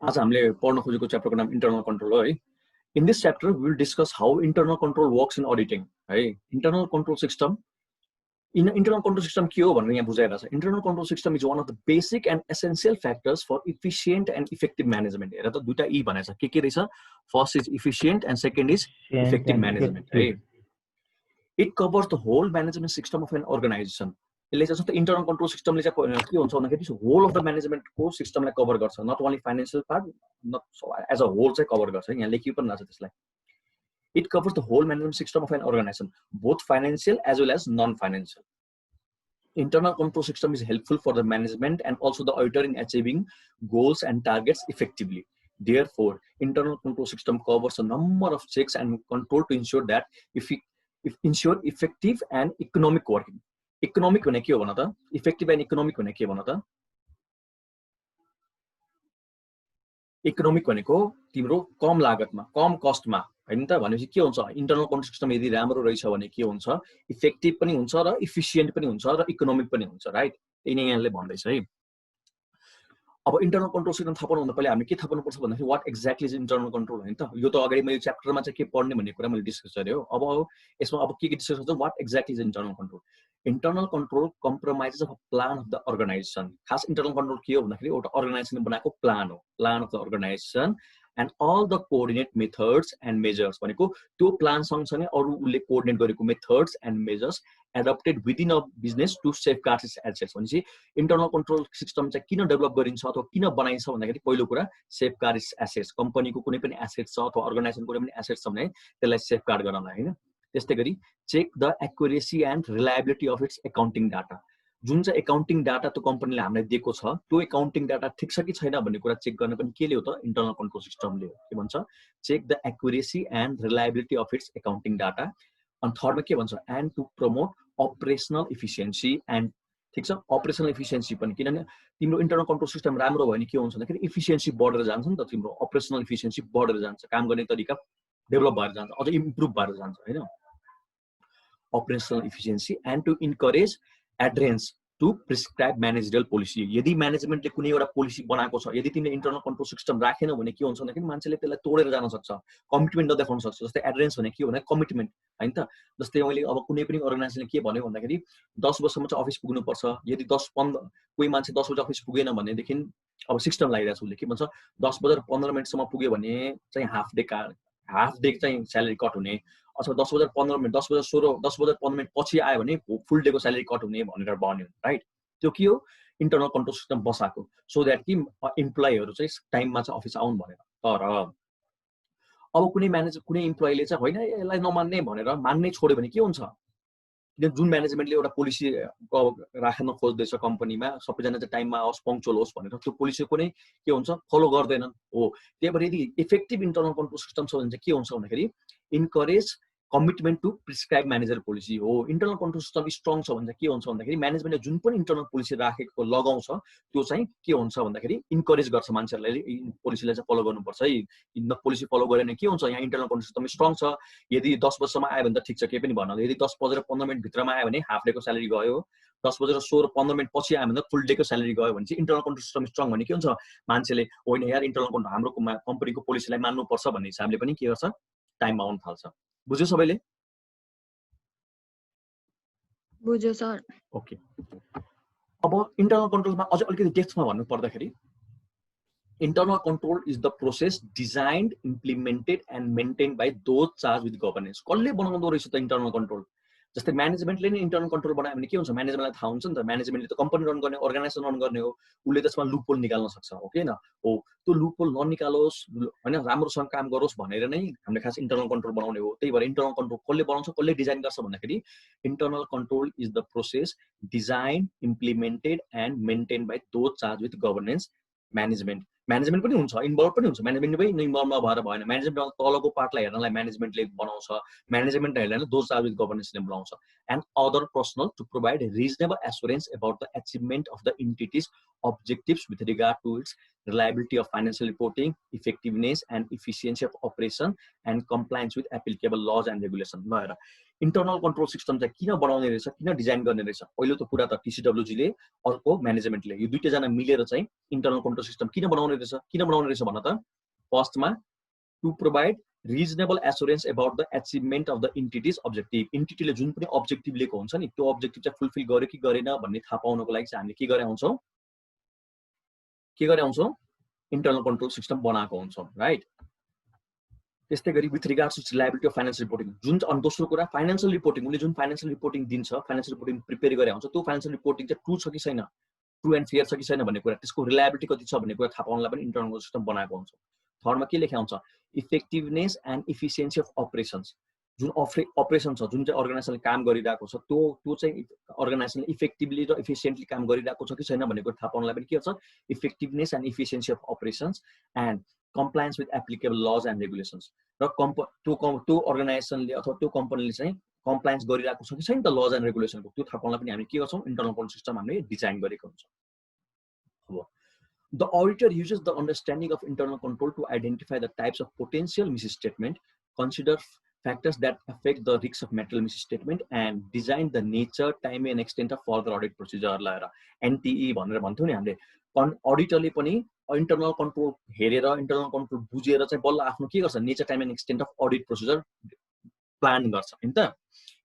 आज हामीले पढ्न खोजेको च्याप्टरको नाम इन्टरनल कन्ट्रोल हो है। In this chapter we will discuss how internal control works in auditing है। Internal control system internal control system के हो भनेर यहाँ बुझाइरहेको छ। Internal control system is one of the basic and essential factors for efficient and effective management. हेर त दुईटा ई भनेको छ, के रहेछ? First is efficient and second is effective management है। It covers the whole management system of an organisation. यसले चाहिँ जस्तो इन्टरनल कन्ट्रोल सिस्टमले चाहिँ के हुन्छ भन्दाखेरि होल अफ द म्यानेजमेन्टको सिस्टमलाई कभर गर्छ, not only financial part, as a whole चाहिँ कभर गर्छ। यहाँ लेखियो पनि रहेछ त्यसलाई। It covers the whole management system of an organisation, both financial as well as non financial. Internal control system is helpful for the management and also the auditor in achieving goals and targets effectively. Therefore, internal control system covers a number of checks and control to ensure that ensure effective and economic working. Economic भने के हो भन त? Effective and economic भने के भन त? Economic भनेको तिम्रो कम लागतमा, कम कस्टमा हैन त। भनेपछि के हुन्छ? इन्टरनल कन्ट्रोल सिस्टम यदि राम्रो रहेछ भने के हुन्छ? इफेक्टिभ पनि हुन्छ र इफिसिएन्ट पनि हुन्छ र इकोनोमिक पनि हुन्छ, राइट? त्यही नै यहाँले भन्दैछ है। अब इन्टरनल कन्ट्रोल सिस्टम थाहा पाउनु भन्दा पहिले हामी के थाहा पाउनुपर्छ भन्दाखेरि what exactly is internal control हैन त। यो त अगाडि मैले च्याप्टरमा चाहिँ के पढ्ने भन्ने कुरा मैले डिस्कस गरेँ हो। अब यसमा अब के डिस्कस गर्छ? What exactly is internal control. Internal control compromises of plan of the organisation. खास इन्टरनल कन्ट्रोल के हो भन्दाखेरि एउटा अर्गनाइजेसनले बनाएको प्लान हो, plan of the organisation and all the coordinate methods and measures भनेको त्यो प्लान सँगसँगै अरु उले कोर्डिनेट गरेको methods and measures adopted within a business to safeguard its assets. भनेपछि इन्टरनल कन्ट्रोल सिस्टम चाहिँ किन डेभलप गरिन्छ अथवा किन बनाइन्छ भन्दाखेरि पहिलो कुरा सेफगार्ड इट्स एसेट्स। कम्पनीको कुनै पनि एसेट्स छ अथवा अर्गनाइजेसनको कुनै पनि एसेट्स छ भने त्यसलाई सेफगार्ड गर्नलाई हैन। त्यस्तै गरी check the accuracy and reliability of its accounting data. जुन चाहिँ एकाउन्टिङ डाटा त्यो कम्पनीले हामीलाई दिएको छ त्यो एकाउन्टिङ डाटा ठिक छ कि छैन भन्ने कुरा चेक गर्न पनि केले हो त? इन्टरनल कन्ट्रोल सिस्टमले हो। के भन्छ? Check the accuracy and reliability of its accounting data. अनि थर्डमा के भन्छ? And to promote operational efficiency and ठिक छ, अपरेसनल इफिसियन्सी पनि। किनभने तिम्रो इन्टरनल कन्ट्रोल सिस्टम राम्रो भयो भने के हुन्छ भन्दाखेरि इफिसियन्सी बढेर जान्छ नि त, तिम्रो अपरेसनल इफिसियन्सी बढेर जान्छ, काम गर्ने तरिका डेभलप भएर जान्छ, अझ इम्प्रुभ भएर जान्छ हैन। Operational efficiency and to encourage adherence to prescribe managerial policy. यदि म्यानेजमेन्टले कुनै एउटा पोलिसी बनाएको छ, यदि तिमीले इन्टरनल कन्ट्रोल सिस्टम राखेन भने के हुन्छ भन्दाखेरि मान्छेले त्यसलाई तोडेर जान सक्छ, कमिटमेन्ट नदेखाउन सक्छ। जस्तै एडहेरेन्स भने के हो भने कमिटमेन्ट हैन त। जस्तै मैले अब कुनै पनि अर्गनाइजेसनले के भन्यो भन्दाखेरि 10 बजेसम्म चाहिँ अफिस पुग्नुपर्छ। यदि 10-15 कोही मान्छे 10 बजे अफिस पुगेन भनेदेखि अब सिस्टम लागिरहेछ उसले, के भन्छ? 10 बजेर 15 मिनेटसम्म पुग्यो भने चाहिँ हाफ डे चाहिँ स्यालेरी कट हुने, अथवा 10 बजेर 15 मिनेट 10 बजेर 15 मिनेट पछि आयो भने फुल डेको स्यालेरी कट हुने भनेर बन्यो, राइट? त्यो के हो? इन्टरनल कन्ट्रोल सिस्टम बसाएको, सो द्याट कि इम्प्लोइहरू चाहिँ टाइममा चाहिँ अफिस आउनु भनेर। तर अब कुनै इम्प्लोइले चाहिँ होइन यसलाई नमान्ने भनेर मान्नै छोड्यो भने के हुन्छ? जुन म्यानेजमेन्टले एउटा पोलिसी राख्न खोज्दैछ कम्पनीमा, सबैजना चाहिँ टाइममा आओस्, पङ्क्चुअल होस् भनेर, त्यो पोलिसीको नै के हुन्छ? फलो गर्दैनन् हो। त्यही भएर यदि इफेक्टिभ इन्टरनल कन्ट्रोल सिस्टम छ भने चाहिँ के हुन्छ भन्दाखेरि encourage commitment to prescribe manager policy हो। इन्टरनल कन्ट्रोल सिस्टम स्ट्रङ छ भने चाहिँ के हुन्छ भन्दाखेरि म्यानेजमेन्टले जुन पनि इन्टरनल पोलिसी राखेको लगाउँछ त्यो चाहिँ के हुन्छ भन्दाखेरि इन्करेज गर्छ मान्छेहरूलाई पोलिसीलाई चाहिँ फलो गर्नुपर्छ है। पोलिसी फलो गरेन के हुन्छ? यहाँ इन्टरनल कन्ट्रोल सिस्टम स्ट्रङ छ। यदि 10 बजेसम्म आयो भने त ठिक छ, केही पनि भन्न। यदि 10 बजेर 15 मिनट भित्रमा आयो भने हाफ डेको स्यालेरी गयो, 10 बजेर 16-15 मिनट पछि आयो भने फुल डेको स्यालेरी गयो भने चाहिँ इन्टरनल कन्ट्रोल सिस्टम स्ट्रङ भने के हुन्छ? मान्छेले होइन यार इन्टरनल कन्ट्रोल हाम्रो कम्पनीको पोलिसीलाई मान्नुपर्छ भन्ने हिसाबले पनि के गर्छ? टाइममा आउन थाल्छ। बुझ्यो सबैले? बुझ्यो सर। ओके। अब इन्टरनल कन्ट्रोलमा अझ अलिकति डेप्थमा भन्नु पर्दाखेरि internal control is the process designed, implemented and maintained by those charged with governance. कसले बनाउँदो रहेछ त इन्टरनल कन्ट्रोल? जस्तै म्यानेजमेन्टले नै इन्टरनल कन्ट्रोल बनायो भने के हुन्छ? म्यानेजमेन्टलाई थाहा हुन्छ नि त, म्यानेजमेन्टले त कम्पनी रन गर्ने, अर्गनाइजेसन रन गर्ने हो, उसले त्यसमा लुपहोल निकाल्न सक्छ हो कि हैन? हो, त्यो लुपहोल ननिकालोस् हैन, राम्रोसँग काम गरोस् भनेर नै हामीले खास इन्टरनल कन्ट्रोल बनाउने हो। त्यही भएर इन्टरनल कन्ट्रोल कसले बनाउँछ, कसले डिजाइन गर्छ भन्दाखेरि internal control is the process design, implemented and maintain by those charge with governance management पनि हुन्छ, इन्भल्भ पनि हुन्छ। म्यानेजमेन्ट पनि इन्भल्भ नभएर भएन। म्यानेजमेन्ट तलको पार्टलाई हेर्नलाई म्यानेजमेन्टले बनाउँछ, म्यानेजमेन्ट हेर्नलाई दोज चार्ज विथ गभर्नेन्सले बनाउँछ। And other personal to provide reasonable assurance about the achievement of the entities objectives with regard to its reliability of financial reporting, effectiveness and efficiency of operation and compliance with applicable laws and regulations. भएर internal control system चाहिँ किन बनाउने रहेछ, किन design गर्ने रहेछ? पहिलो त कुरा त टिसिडब्ल्युजी ले, अर्को म्यानेजमेन्टले, यो दुईटा जना मिलेर चाहिँ इन्टरनल कन्ट्रोल सिस्टम किन बनाउने रहेछ किन बनाउने रहेछ भन्न त फर्स्टमा to provide reasonable assurance about the achievement of the entities objective इन्टिटीले जुन पनि अब्जेक्टिभ लिएको हुन्छ नि त्यो अब्जेक्टिभ चाहिँ फुलफिल गर्यो कि गरेन भन्ने थाहा पाउनको लागि चाहिँ हामीले के गरे आउँछौँ इन्टरनल कन्ट्रोल सिस्टम बनाएको हुन्छौँ राइट त्यस्तै गरी with regards to liability of financial reporting जुन अनि दोस्रो कुरा फाइनेन्सियल रिपोर्टिङ उसले जुन फाइनेन्सियल रिपोर्टिङ दिन्छ फाइनेन्सियल रिपोर्टिङ प्रिपेयर गरे हुन्छ त्यो फाइनेन्सियल रिपोर्टिङ चाहिँ ट्रु छ कि छैन ट्रु एन्ड फेयर छ कि छैन भन्ने कुरा त्यसको रिलायबिलिटी कति छ भन्ने कुरा थाहा पाउनलाई पनि इन्टरनल कन्ट्रोल सिस्टम बनाएको हुन्छ थर्डमा के लेखा हुन्छ effectiveness and efficiency of operations जुन अपरेसन छ जुन चाहिँ अर्गनाइजेसनले काम गरिरहेको छ त्यो चाहिँ अर्गनाइजेसनले इफेक्टिभली र इफिसियन्टली काम गरिरहेको छ कि छैन भन्ने कुरा थाहा पाउनलाई पनि के छ effectiveness and efficiency of operations and compliance with applicable laws and regulations र त्यो अर्गनाइजेसनले अथवा त्यो कम्पनीले चाहिँ कम्प्लायन्स गरिरहेको छ कि छैन त लज एन्ड रेगुलेसनको त्यो थाहा पाउनलाई पनि हामी के गर्छौँ इन्टरनल कन्ट्रोल सिस्टम हामीले डिजाइन गरेको हुन्छ अब The auditor uses the understanding of internal control to identify the types of potential misstatement, consider factors that affect the risks of material misstatement, and design the nature, time, and extent of further audit procedure. NTE भनेर भन्थ्यौ नि हामीले अडिटरले पनि internal control हेरेर internal control बुझेर चाहिँ बल्ल आफ्नो के गर्छ nature time and extent of audit procedure plan गर्छ हैन त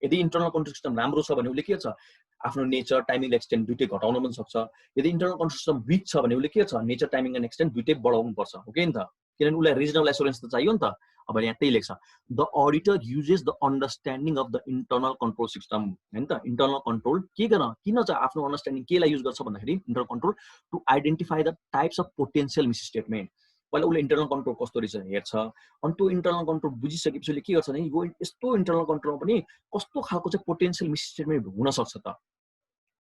यदि इन्टरनल कन्ट्रोल सिस्टम राम्रो छ भने उसले के छ आफ्नो नेचर टाइमिङ एक्सटेन्ट दुइटै घटाउन पनि सक्छ यदि इन्टरनल कन्ट्रोल सिस्टम विक छ भने उसले के छ नेचर टाइमिङ एन्ड एक्सटेन्ट दुइटै बढाउनु पर्छ हो कि नि त किनभने उसलाई रिजनेबल एस्योरेन्स त चाहियो नि त अब यहाँ त्यही लेख्छ the auditor uses the understanding of the internal control system हैन त इन्टरनल कन्ट्रोल किन चाहिँ आफ्नो अन्डरस्ट्यान्डिङ केलाई युज गर्छ भन्दाखेरि internal control to identify the types of potential misstatement पहिला उसले इन्टरनल कन्ट्रोल कस्तो रहेछ हेर्छ अनि त्यो इन्टरनल कन्ट्रोल बुझिसकेपछि उसले के गर्छ भने यो यस्तो इन्टरनल कन्ट्रोलमा पनि कस्तो खालको चाहिँ पोटेन्शियल मिसस्टेटमेन्ट हुन सक्छ त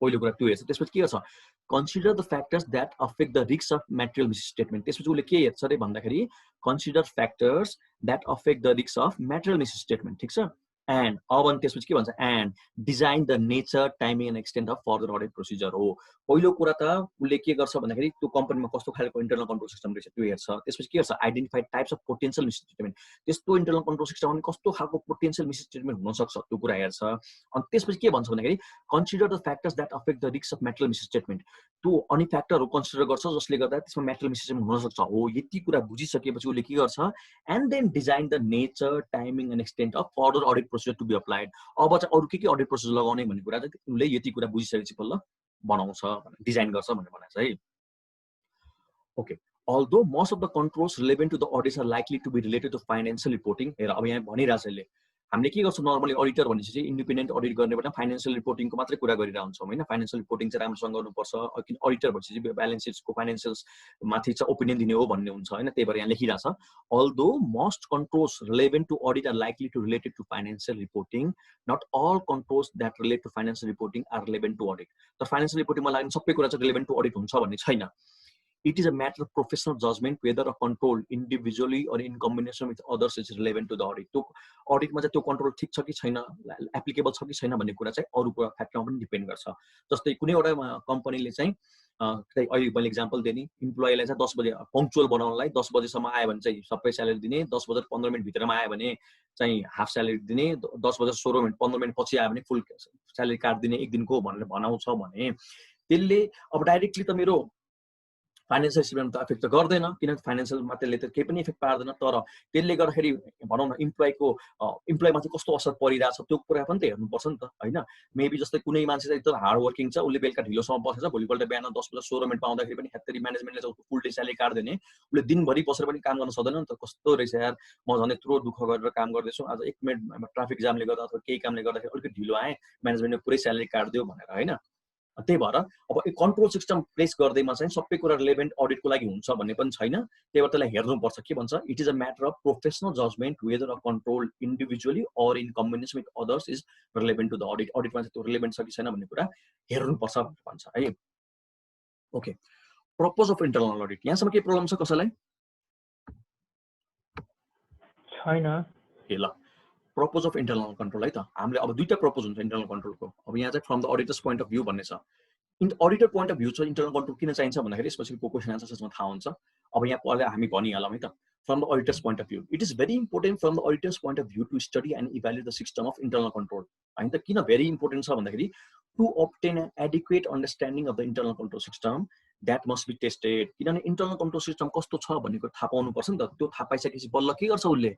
पहिलो कुरा त्यो हेर्छ त्यसपछि के गर्छ consider the factors that affect the risk of material misstatement त्यसपछि उसले के हेर्छ अरे भन्दाखेरि consider factors that affect the risk of material misstatement ठिक छ एन्ड अब अनि त्यसपछि के भन्छ and design the nature timing and extent of further audit procedure हो पहिलो कुरा त उसले के गर्छ भन्दाखेरि त्यो कम्पनीमा कस्तो खालको इन्टरनल कन्ट्रोल सिस्टम रहेछ त्यो हेर्छ त्यसपछि के गर्छ आइडेन्टिफाई टाइप्स अफ पोटेन्शियल मिसस्टेटमेन्ट त्यस्तो इन्टरनल कन्ट्रोल सिस्टम पनि कस्तो खालको पोटेन्शियल मिसस्टेटमेन्ट हुनसक्छ त्यो कुरा हेर्छ अनि त्यसपछि के भन्छ भन्दाखेरि consider the factors that affect the risk of material misstatement त्यो अनि फ्याक्टरहरू कन्सिडर गर्छ जसले गर्दा त्यसमा मेटेरियल मिसस्टेटमेन्ट हुनसक्छ हो यति कुरा बुझिसकेपछि उसले के गर्छ and then design the nature timing and extent of further audit procedure to be applied अब चाहिँ अरू के अडिट प्रोसिजर लगाउने भन्ने कुरा चाहिँ उसले यति कुरा बुझिसकेपछि बल्ल बनाउँछ डिजाइन गर्छ भनेर भनेको छ है okay although most of the controls relevant to the audits are likely to be related to financial reporting हेर अब यहाँ भनिरहेछ यसले हामीले के गर्छौँ नर्मली अडिटर भनेपछि चाहिँ इन्डिपेन्डेन्ट अडिट गर्नेबाट फाइनेन्सियल रिपोर्टिङको मात्रै कुरा गरिरहेको हुन्छौँ होइन फाइनेन्सियल रिपोर्टिङ चाहिँ राम्रोसँग गर्नुपर्छ किन अडिटर भनेपछि चाहिँ ब्यालेन्स सिट्सको फाइनेन्सियल्स माथि चाहिँ ओपिनियन दिने हो भन्ने हुन्छ होइन त्यही भएर यहाँ लेखिरहेछ although most controls relevant to audit are likely to related to financial reporting not all controls that relate to financial reporting are relevant to audit तर फाइनेन्सियल रिपोर्टिङमा लाग्ने सबै कुरा चाहिँ रिलेभेन्ट टु अडिट हुन्छ भन्ने छैन It is a matter of professional judgment whether a control individually or in combination with others is relevant to the audit. तो अडिटमा चाहिँ त्यो कन्ट्रोल ठिक छ कि छैन एप्लिकेबल छ कि छैन भन्ने कुरा चाहिँ अरू कुरा फ्याक्टरमा पनि डिपेन्ड गर्छ जस्तै कुनै एउटा कम्पनीले चाहिँ अहिले मैले इक्जाम्पल दिएँ नि इम्प्लोइलाई चाहिँ 10 बजे पङ्क्चुअल बनाउनलाई 10 बजेसम्म आयो भने चाहिँ सबै स्यालेरी दिने 10 बजेर 15 मिनट भित्रमा आयो भने चाहिँ हाफ स्यालेरी दिने 10 बजेर 16 मिनट 15 मिनट पछि आयो भने फुल स्यालेरी काट्दिने एक दिनको भनेर भनाउँछ भने त्यसले अब डाइरेक्टली त मेरो फाइनेन्सियल स्टेटमेन्ट त इफेक्ट त गर्दैन किनकि फाइनेन्सियल मात्रै त केही पनि इफेक्ट पार्दैन तर त्यसले गर्दाखेरि भनौँ न इम्प्लोइमाथि कस्तो असर परिरहेछ त्यो कुरा पनि त हेर्नुपर्छ नि त होइन मेबी जस्तै कुनै मान्छे चाहिँ एकदम हार्ड वर्किङ छ उसले बेलुका ढिलोसम्म बसेछ भोलिपल्ट बिहान 10 बजे 16 मिनट पाउँदाखेरि पनि हेत्तरी म्यानेजमेन्टले चाहिँ फुल डे स्यालेरी काट्दिने उसले दिनभरि बसेर पनि काम गर्न सक्दैन नि त कस्तो रहेछ यार म झन् यत्रो दुःख गरेर काम गर्दैछु आज 1 मिनट ट्राफिक जामले गर्दा अथवा केही कामले गर्दाखेरि अलिकति ढिलो आएँ म्यानेजमेन्टले पुरै स्यालेरी काट्दियो भनेर होइन त्यही भएर अब कन्ट्रोल सिस्टम प्लेस गर्दैमा चाहिँ सबै कुरा रिलेभेन्ट अडिटको लागि हुन्छ भन्ने पनि छैन त्यही भएर त्यसलाई हेर्नुपर्छ के भन्छ it is a matter of professional judgement whether a control individually or in combination with others is relevant to the audit अडिटमा चाहिँ त्यो रिलेभेन्ट छ कि छैन भन्ने कुरा हेर्नुपर्छ भनेर भन्छ है okay purpose of internal audit यहाँसम्म के प्रब्लम छ कसैलाई छैन ल पर्पज अफ इन्टरनल कन्ट्रोल है त हामीले अब दुईटा पर्पज हुन्छ इन्टरनल कन्ट्रोलको अब यहाँ चाहिँ from the auditor's point of view भन्ने छ अडिटर पोइन्ट अफ भ्यू छ इन्टरनल कन्ट्रोल किन चाहिन्छ भन्दाखेरि यसपछि क्वेसन आन्सर्समा थाहा हुन्छ अब यहाँ पहिला हामी भनिहालौँ है त from the auditor's point of view it is very important from the auditor's point of view to study and evaluate the system of internal control होइन त किन भेरी इम्पोर्टेन्ट छ भन्दाखेरि to obtain an adequate understanding of the internal control system that must be tested किनभने internal control system कस्तो छ भनेको थाहा पाउनु पर्छ नि त त्यो थाहा पाइसकेपछि बल्ल के गर्छ उसले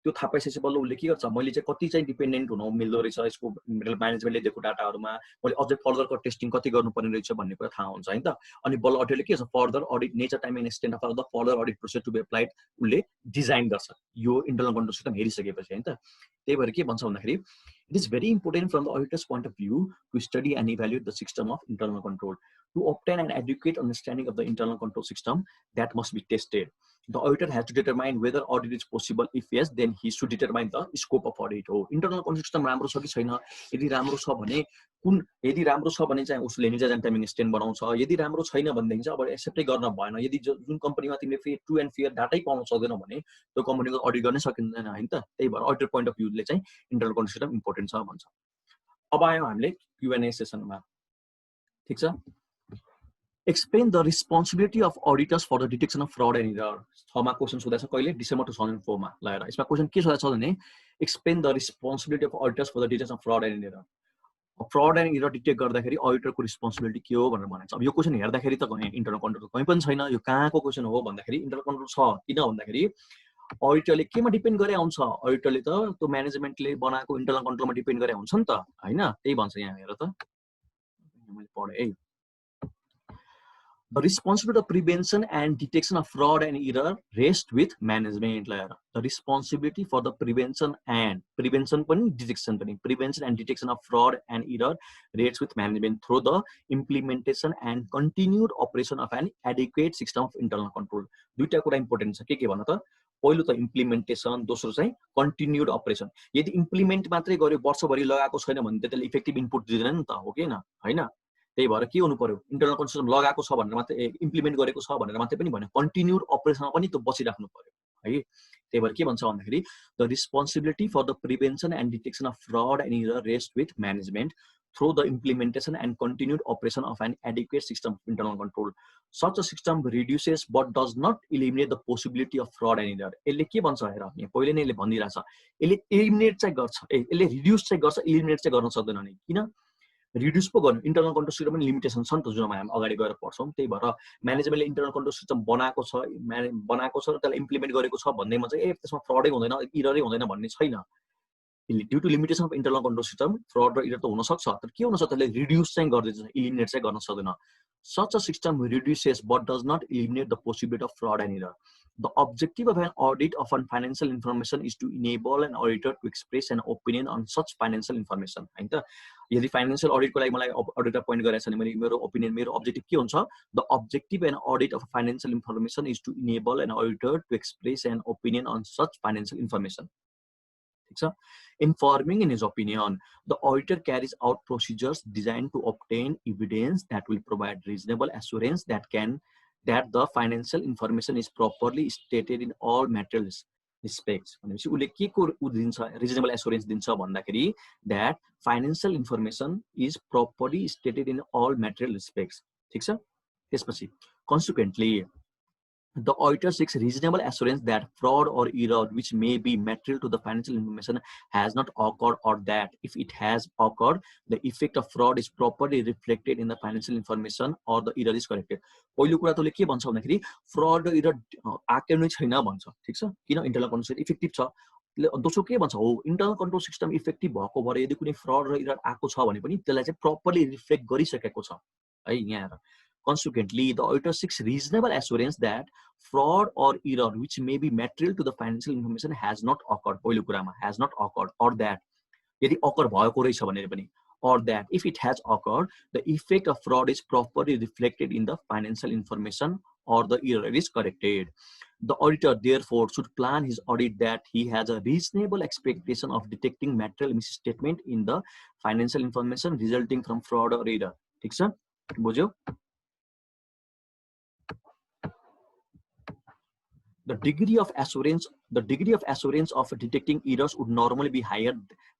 त्यो थाहा पाइसकेपछि बल्ल उसले के गर्छ मैले चाहिँ कति चाहिँ डिपेन्डेन्ट हुन मिल्दो रहेछ यसको म्यानेजमेन्टले दिएको डाटाहरुमा मैले अझै फर्दरको टेस्टिङ कति गर्नुपर्ने रहेछ भन्ने कुरा थाहा हुन्छ हैन त अनि बल्ल अडिटरले के गर्छ further audit nature time and extent of the further audit process to be applied उसले डिजाइन गर्छ यो इन्टरनल कन्ट्रोल सिस्टम हेरिसकेपछि हैन त त्यही भएर के भन्छ भन्दाखेरि it is very important from the auditor's point of view to study and evaluate the system of internal control to obtain an adequate understanding of the internal control system that must be tested. The auditor has to determine whether audit is possible. If yes, then he should determine the scope of audit. हो internal control system राम्रो छ कि छैन यदि राम्रो छ भने कुन यदि राम्रो छ भने चाहिँ उसले निजा जान टाइमिङ स्ट्यान्ड बनाउँछ यदि राम्रो छैन भनेदेखि चाहिँ अब एक्सेप्टै गर्न भएन यदि जुन कम्पनीमा तिमीले फ्री ट्रु एन्ड फेयर डाटै पाउन सक्दैनौ भने त्यो कम्पनीको अडिट गर्नै सकिँदैन हैन त त्यही भएर अडिटर पोइन्ट अफ भ्यूले चाहिँ इन्टरनल कन्ट्रोल सिस्टम इम्पोर्टेन्ट छ भन्छ अब आयो हामीले Q&A सेसनमा ठीक छ Explain the responsibility of auditors for the detection of fraud and error. छमा क्वेशन सोधेछ कहिले डिसेम्बर 2004 मा लगाएर यसमा क्वेशन के सोधेछ भने explain the responsibility of auditors for the detection of fraud and error. Fraud and error detect गर्दाखेरि अडिटरको responsibility के हो भनेर भनेको छ अब यो क्वेशन हेर्दाखेरि त इन्टरनल कन्ट्रोल कहीँ पनि छैन यो कहाँको क्वेशन हो भन्दाखेरि इन्टरनल कन्ट्रोल छ किन भन्दाखेरि अडिटरले केमा डिपेन्ड गरे हुन्छ अडिटरले त त्यो म्यानेजमेन्टले बनाएको इन्टरनल कन्ट्रोलमा डिपेन्ड गरे हुन्छ नि त हैन त्यही भन्छ यहाँ हेर त मैले पढे है The responsibility of prevention and detection of fraud and error rests with management. The responsibility for the prevention and detection of fraud and error rests with management through the implementation and continued operation of an adequate system of internal control. दुईटा कुरा important छ के भन्न त पहिलो त implementation दोस्रो चाहिँ कन्टिन्युड अपरेसन यदि इम्प्लिमेन्ट मात्रै गर्यो वर्षभरि लगाएको छैन भने त्यसले इफेक्टिभ इनपुट दिँदैन नि त हो कि हैन त्यही भएर के हुनु पर्यो इन्टरनल कन्ट्रोल सिस्टम लगाएको छ भनेर मात्रै इम्प्लिमेन्ट गरेको छ भनेर मात्रै पनि भन्यो कन्टिन्युड अपरेसनमा पनि त्यो बसिराख्नु पर्यो है त्यही भएर के भन्छ भन्दाखेरि the responsibility for the prevention and detection of fraud and error rest with management through the implementation and continued operation of an adequate system of internal control. Such a system reduces but does not eliminate the possibility of fraud and error. यसले के भन्छ हेर यहाँ पहिले नै यसले भनिरहेछ यसले eliminate चाहिँ गर्छ यसले रिड्युस चाहिँ गर्छ एलिमिनेट चाहिँ गर्न सक्दैन नि किन रिड्युस पो गर्नु इन्टरनल कन्ट्रोल सिस्टम पनि लिमिटेसन छ नि त जुनमा हामी अगाडि गएर पढ्छौँ त्यही भएर म्यानेजमेन्टले इन्टरनल कन्ट्रोल सिस्टम बनाएको छ र त्यसलाई इम्प्लिमेन्ट गरेको छ भन्दैमा चाहिँ त्यसमा फ्रडै हुँदैन इररै हुँदैन भन्ने छैन due to limitation of internal control system fraud र इरर त हुन सक्छ तर के हुन सक्छ त्यसले रिड्युस चाहिँ गर्दैछ इलिमिनेट चाहिँ गर्न सक्दैन such a system reduces but does not eliminate the possibility of fraud and error. The objective of an audit of financial information is to enable an auditor to express an opinion on such financial information. हैन त यदि financial अडिटको लागि मलाई auditor point गरेछ भने मैले मेरो opinion मेरो अब्जेक्टिभ के हुन्छ the objective and audit of financial information is to enable an auditor to express an opinion on such financial information ठीक छ informing in his opinion the auditor carries out procedures designed to obtain evidence that will provide reasonable assurance that the financial information is properly stated in all material respects भनेपछि उले के को दिन्छ reasonable assurance दिन्छ भन्दाखेरि that financial information is properly stated in all material respects ठीक छ त्यसपछि consequently the auditor seeks reasonable assurance that fraud or error which may be material to the financial information has not occurred or that if it has occurred the effect of fraud is properly reflected in the financial information or the error is corrected पहिलो कुरा तले के भन्छ भन्दाखेरि fraud र error आके नै छैन भन्छ ठीक छ किन इन्टरनल कन्ट्रोल सिस्टम इफेक्टिभ छ दोस्रो के भन्छ हो इन्टरनल कन्ट्रोल सिस्टम इफेक्टिभ भएको भएर यदि कुनै फ्रड र एरर आको छ भने पनि त्यसलाई चाहिँ प्रपरली रिफ्लेक्ट गरिसकेको छ है यहाँ Consequently, the auditor seeks reasonable assurance that fraud or error which may be material to the financial information has not occurred. पहिलो कुरामा has not occurred or that यदि occur भएको रहेछ भने पनि or that if it has occurred, the effect of fraud is properly reflected in the financial information or the error is corrected. The auditor therefore should plan his audit that he has a reasonable expectation of detecting material misstatement in the financial information resulting from fraud or error. ठीक छ बुझ्यौ The degree of assurance of detecting errors would normally be higher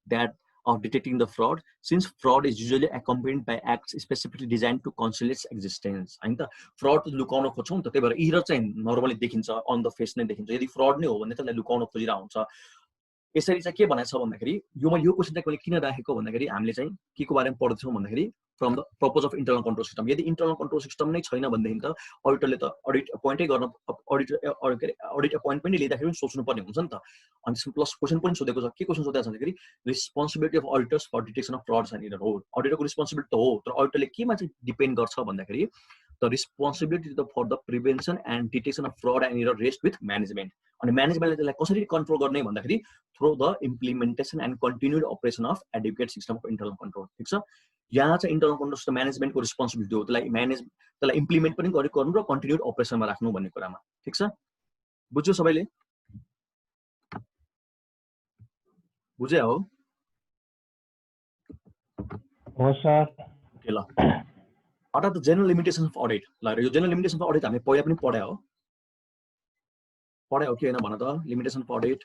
than of detecting the fraud, since fraud is usually accompanied by acts specifically designed to conceal its existence. हैन त fraud लुकाउन खोज्छौं नि त त्यही भएर error चाहिँ normally देखिन्छ on the face नै देखिन्छ यदि फ्रड नै हो भने त्यसलाई लुकाउन खोजिरा हुन्छ यसरी चाहिँ के भनेको छ भन्दाखेरि यो क्वेशन चाहिँ मैले किन राखेको भन्दाखेरि हामीले चाहिँ के को बारेमा पढ्दैछौँ भन्दाखेरि from the purpose of internal control system. यदि इन्टरनल कन्ट्रोल सिस्टम नै छैन भनेदेखि त अडिटरले त अडिट एपोइन्टै गर्न अडिट एपोइन्ट पनि लिँदाखेरि सोच्नु पर्ने हुन्छ नि त। अनि त्यसमा प्लस क्वेशन पनि सोधेको छ, के क्वेशन सोधेको छ भन्दाखेरि responsibility of auditors for detection of frauds and error हो। अडिटरको रिस्पोन्सिबिलिटी त हो, तर अडिटरले केमा चाहिँ डिपेन्ड गर्छ भन्दाखेरि the responsibility for the prevention and detection of fraud and error rest with management. अनि म्यानेजमेन्टले त्यसलाई कसरी कन्ट्रोल गर्ने भन्दाखेरि through the implementation and continued operation of adequate system of internal control. ठिक छ, यहाँ चाहिँ इन्टरनल कन्ट्रोल सिस्टम म्यानेजमेन्टको रिस्पोन्सिबिलिटी हो, त्यसलाई इम्प्लिमेन्ट पनि गर्नु र कन्टिन्युड अपरेसनमा राख्नु भन्ने कुरामा। ठिक छ, बुझ्यो सबैले? बुझ्यो हो? हो सर। ओके ल, what are the general limitations of audit? ल यो general limitations of audit हामीले पहिला पनि पढ्या हो कि हैन भन त? Limitation of audit.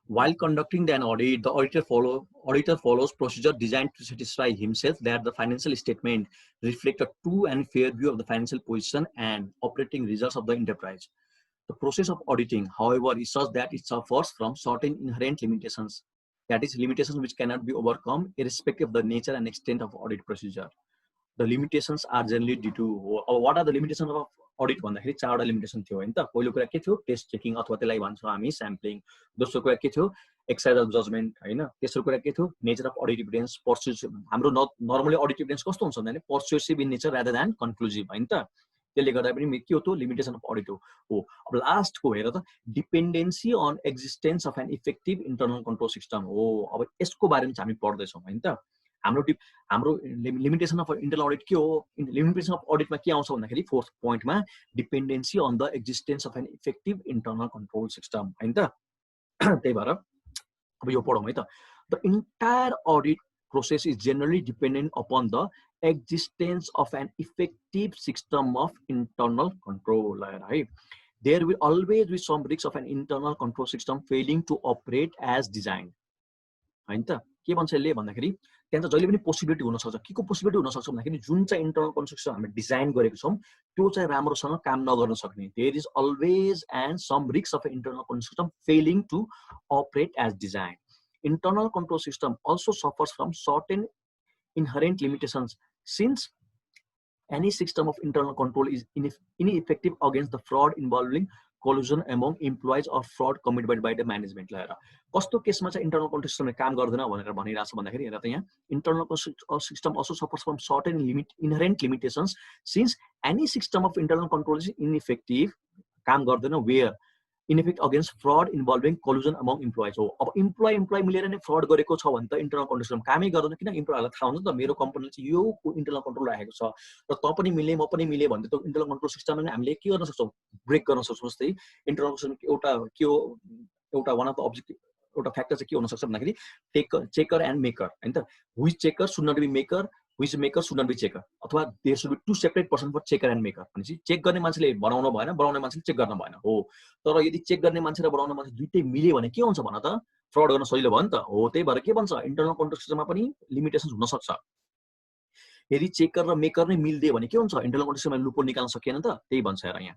While conducting an audit, the auditor follows procedure designed to satisfy himself that the financial statement reflect a true and fair view of the financial position and operating results of the enterprise. The process of auditing, however, is such that it suffers from certain inherent limitations. That is, limitations which cannot be overcome irrespective of the nature and extent of audit procedure. The limitations are generally due to what are the limitations of audit भन्दाखेरि चारवटा limitation थियो हैन त। पहिलो कुरा के थियो? Test checking अथवा त्यसलाई भन्छौँ हामी स्याम्पलिङ। दोस्रो कुरा के थियो? एक्सरसाइज अफ जजमेन्ट हैन। तेस्रो कुरा के थियो? Nature of audit evidence persuasive. हाम्रो नर्मली अडिट एभिडेन्स कस्तो हुन्छ भन्दाखेरि persuasive in nature rather than conclusive हैन त। त्यसले गर्दा पनि के हो त? लिमिटेसन अफ अडिट हो। अब लास्टको हेर त, dependency on existence of an effective internal control system हो। अब यसको बारेमा चाहिँ हामी पढ्दैछौँ हैन त। हाम्रो लिमिटेसन अफ इन्टरनल अडिट के हो? लिमिटेसन अफ अडिटमा के आउँछ भन्दाखेरि फोर्थ पोइन्टमा dependency on the existence of an effective internal control system हैन त। त्यही भएर अब यो पढौँ है त। The entire audit process is generally dependent upon the existence of an effective system of internal control है। There will always be some risk of an internal control system failing to operate as design हैन त। के भन्छ यसले भन्दाखेरि त्यहाँ चाहिँ जहिले पनि पोसिबिलिटी हुनसक्छ। के को पोसिबिलिटी हुनसक्छ भन्दाखेरि जुन चाहिँ इन्टरनल कन्ट्रोल सिस्टम हामीले डिजाइन गरेको छौँ त्यो चाहिँ राम्रोसँग काम नगर्न सक्ने। There is always and some risk of internal control system failing to operate as design. Internal control system also suffers from certain inherent limitations since any system of internal control is ineffective against the fraud involving collusion among employees or fraud committed by the management। ल हेर कस्तो केसमा चाहिँ internal control सिस्टमले काम गर्दैन भनेर भनिरहेछ भन्दाखेरि हेर त यहाँ internal control system also suffers from certain inherent limitations since any system of internal control is ineffective काम गर्दैन where in effect against fraud involving collusion among employees हो। अब इम्प्लोइ मिलेर नै फ्रड गरेको छ भने त इन्टरनल कन्ट्रोल सिस्टम कामै गर्दैन। किन? इम्प्लोइहरूलाई थाहा हुन्छ नि त मेरो कम्पनीले चाहिँ यो इन्टरनल कन्ट्रोल राखेको छ र त पनि मिले म पनि मिले भने त इन्टरनल कन्ट्रोल सिस्टमले हामीले के गर्न सक्छौँ? ब्रेक गर्न सक्छौँ। जस्तै इन्टरनल सिस्टम एउटा वान अफ द अब्जेक्टिभ एउटा फ्याक्टर चाहिँ के हुन सक्छ भन्दाखेरि चेकर एन्ड मेकर हैन त। Who's checker should not be maker, which maker should not be checker, अथवा there should be two separate person for checker and maker। भनेपछि चेक गर्ने मान्छेले बनाउन भएन, बनाउने मान्छेले चेक गर्न भएन हो। तर यदि चेक गर्ने मान्छे र बनाउने मान्छे दुईटै मिले भने के हुन्छ भन त? फ्रड गर्न सजिलो भयो नि त हो। त्यही भएर के भन्छ? इन्टरनल कन्ट्रोल सिस्टममा पनि लिमिटेशन्स हुन सक्छ। यदि चेकर र मेकर नै मिल्दियो भने के हुन्छ? इन्टरनल कन्ट्रोल सिस्टममा लुपहोल निकाल्न सकिएन त। त्यही भन्छ हेर यहाँ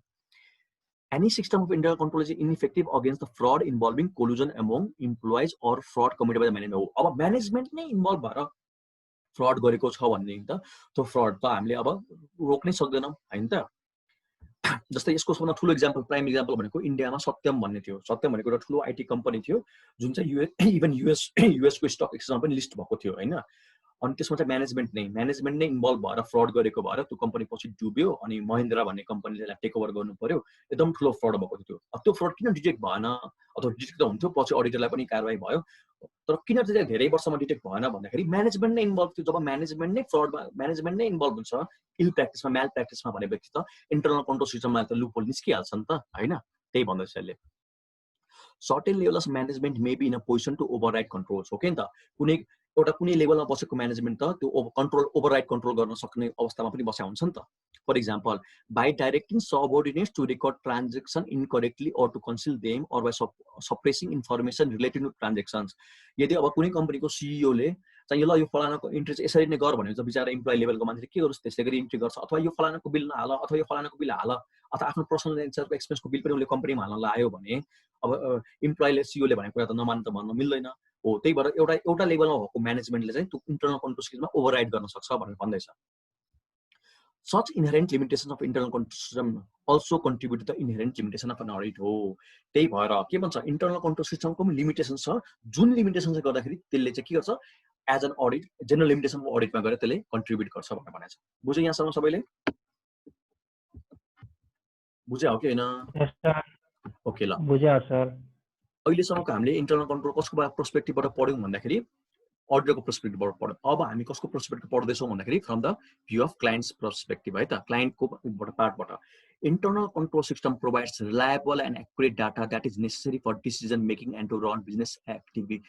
any system of internal control is ineffective against the fraud involving collusion among employees or fraud committed by the management हो। अब म्यानेजमेन्ट नै इन्भल्भ भएर फ्रड गरेको छ भनेदेखि त त्यो फ्रड त हामीले अब रोक्नै सक्दैनौँ हैन त। जस्तै यसको सबभन्दा ठुलो एक्जाम्पल, प्राइम एक्जाम्पल भनेको इन्डियामा सत्यम भन्ने थियो। सत्यम भनेको एउटा ठुलो आइटी कम्पनी थियो जुन चाहिँ युएसको स्टक एक्सचेन्जमा पनि लिस्ट भएको थियो हैन। अनि त्यसमा चाहिँ म्यानेजमेन्ट नै इन्भल्भ भएर फ्रड गरेको भएर त्यो कम्पनी पछि डुब्यो। अनि महिन्द्रा भन्ने कम्पनीले यसलाई टेक ओभर गर्नु पर्यो। एकदम ठुलो फ्रड भएको थियो। त्यो फ्रड किन डिटेक्ट भएन? अथवा डिटेक्ट त हुन्थ्यो, पछि अडिटरलाई पनि कारबाही भयो, तर किन चाहिँ धेरै वर्षमा डिटेक्ट भएन भन्दाखेरि म्यानेजमेन्ट नै इन्भल्भ थियो। जब म्यानेजमेन्ट नै इन्भल्भ हुन्छ इल प्र्याक्टिसमा, म्याल प्र्याक्टिसमा भनेपछि त इन्टरनल कन्ट्रोल सिस्टममा त लुपहोल निस्किहाल्छ नि त हैन। त्यही भन्दैछ यसले। Certain level of management may be in a position to override controls हो के नि त। कुनै लेभलमा बसेको म्यानेजमेन्ट त त्यो ओभरराइड कन्ट्रोल गर्न सक्ने अवस्थामा पनि बस्या हुन्छ नि त। For example by directing subordinates to record transaction incorrectly or to conceal them or by suppressing information related to transactions. यदि अब कुनै कम्पनीको सिइओले चाहिँ यो फलानाको इन्ट्री चाहिँ यसरी नै गर भने चाहिँ बिचारा इम्प्लोइ लेभलको मान्छेले के गर्छ? त्यसै गरी इन्ट्री गर्छ। अथवा यो फलानाको बिल नहाल, अथवा यो फलानाको बिल हाल, अथवा आफ्नो पर्सनल नेचरको एक्सपेन्सको बिल पनि उसले कम्पनीमा हाल्न लायो भने अब इम्प्लोइले सिओले भनेको कुरा त नमान त भन्न मिल्दैन हो। त्यही भएर एउटा लेभलमा भएको म्यानेजमेन्टले चाहिँ त्यो इन्टरनल कन्ट्रोल सिस्टममा ओभरराइड गर्न सक्छ भनेर भन्दैछ। Such inherent limitations of internal control system also contribute to the inherent limitation of an audit हो। त्यही भएर के भन्छ इन्टरनल कन्ट्रोल सिस्टमको पनि लिमिटेसन छ, जुन लिमिटेसन चाहिँ गर्दाखेरि त्यसले चाहिँ के गर्छ एज एन अडिट जेनरल लिमिटेसनको अडिटमा गएर त्यसले कन्ट्रिब्युट गर्छ भनेर भनेको छ। बुझ्यो यहाँसम्म सबैले? बुझ्या हो कि हैन? ओके ल बुझ्या सर। अहिलेसम्मको हामीले इन्टरनल कन्ट्रोल कसको पर्सपेक्टिभबाट पढ्यौँ भन्दाखेरि अडिटरको पर्सपेक्टिभबाट पढ्यौँ। अब हामी कसको पर्सपेक्टिभ पढ्दैछौँ भन्दाखेरि from the view of clients perspective है त, क्लाइन्टको पार्टबाट। Internal control system provides reliable and accurate data that is necessary for decision making and to run business activity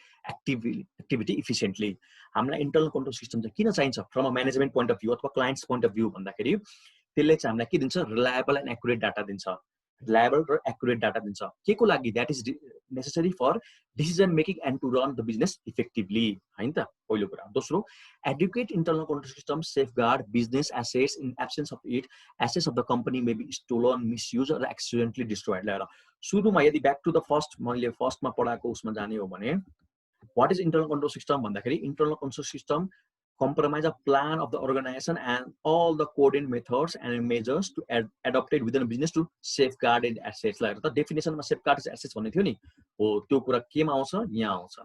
efficiently. हामीलाई इन्टरनल कन्ट्रोल सिस्टम चाहिँ किन चाहिन्छ from a management point of view अथवा clients point of view भन्दाखेरि त्यसले चाहिँ हामीलाई के दिन्छ रिलायबल एन्ड एक्युरेट डाटा दिन्छ। रिलायबल र एक्युरेट डाटा दिन्छ के को लागि that is necessary for decision making and to run the business effectively हैन त पहिलो कुरा। दोस्रो adequate internal control system safeguard business assets in absence of it assets of the company may be stolen misuse र accidentally destroyed. ल्याएर सुरुमा यदि back to the first मैले फर्स्टमा पढाएको उसमा जाने हो भने what is internal control system भन्दाखेरि internal control system compromise a plan of the organization and all the coding methods and measures to adopted within a business to safeguard its assets। like the definition ma safeguard its assets भन्ने थियो नि हो, त्यो कुरा केमा आउँछ यहाँ आउँछ।